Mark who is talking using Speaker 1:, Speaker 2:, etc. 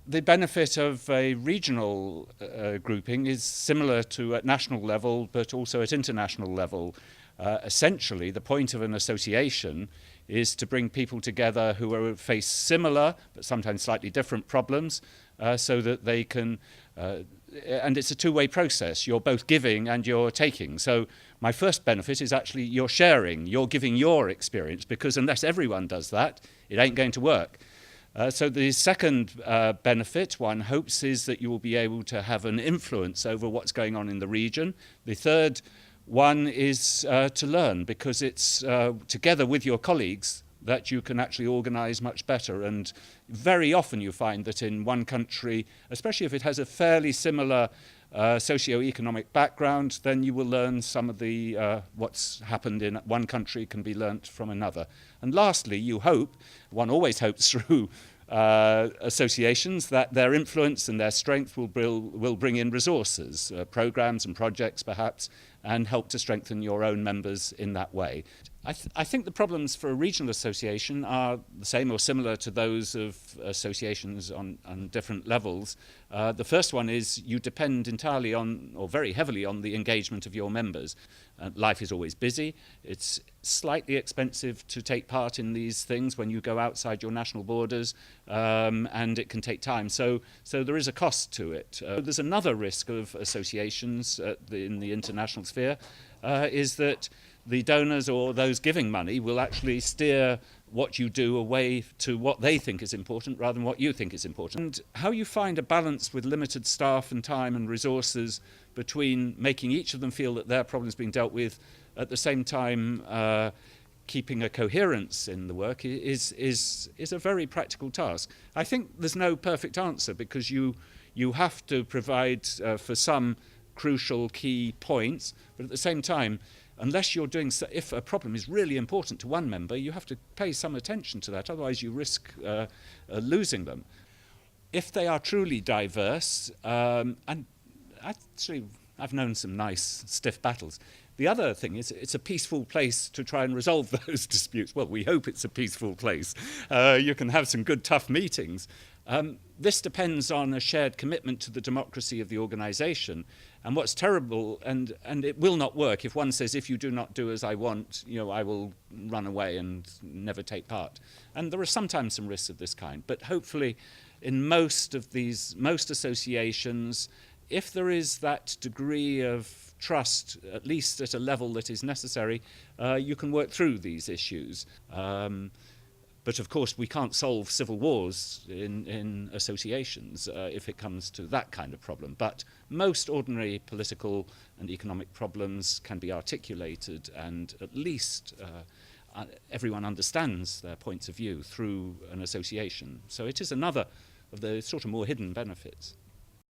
Speaker 1: the benefit of a regional grouping is similar to at national level, but also at international level. Essentially, the point of an association is to bring people together who face similar, but sometimes slightly different problems, so that they can, and it's a two-way process. You're both giving and you're taking. So my first benefit is actually you're sharing, you're giving your experience, because unless everyone does that, it ain't going to work. So the second benefit, one hopes, is that you will be able to have an influence over what's going on in the region. The third one is to learn, because it's together with your colleagues that you can actually organise much better. And very often you find that in one country, especially if it has a fairly similar socio-economic background, then you will learn some of the what's happened in one country can be learnt from another. And lastly, you hope, one always hopes through associations, that their influence and their strength will bring in resources, programs and projects perhaps, and help to strengthen your own members in that way. I think the problems for a regional association are the same or similar to those of associations on different levels. The first one is you depend entirely on, or very heavily on, the engagement of your members. Life is always busy. It's slightly expensive to take part in these things when you go outside your national borders, and it can take time. So there is a cost to it. There's another risk of associations in the international sphere, is that the donors or those giving money will actually steer what you do away to what they think is important rather than what you think is important. And how you find a balance with limited staff and time and resources between making each of them feel that their problem is being dealt with, at the same time keeping a coherence in the work, is a very practical task. I think there's no perfect answer, because you have to provide for some crucial key points, but at the same time, unless you're doing, if a problem is really important to one member, you have to pay some attention to that, otherwise you risk losing them. If they are truly diverse, and actually I've known some nice stiff battles. The other thing is it's a peaceful place to try and resolve those disputes. Well, we hope it's a peaceful place. You can have some good tough meetings. This depends on a shared commitment to the democracy of the organisation. And what's terrible, and it will not work if one says, if you do not do as I want, I will run away and never take part. And there are sometimes some risks of this kind, but hopefully in most associations, if there is that degree of trust, at least at a level that is necessary, you can work through these issues. But of course, we can't solve civil wars in associations if it comes to that kind of problem. But most ordinary political and economic problems can be articulated, and at least everyone understands their points of view through an association. So it is another of the sort of more hidden benefits.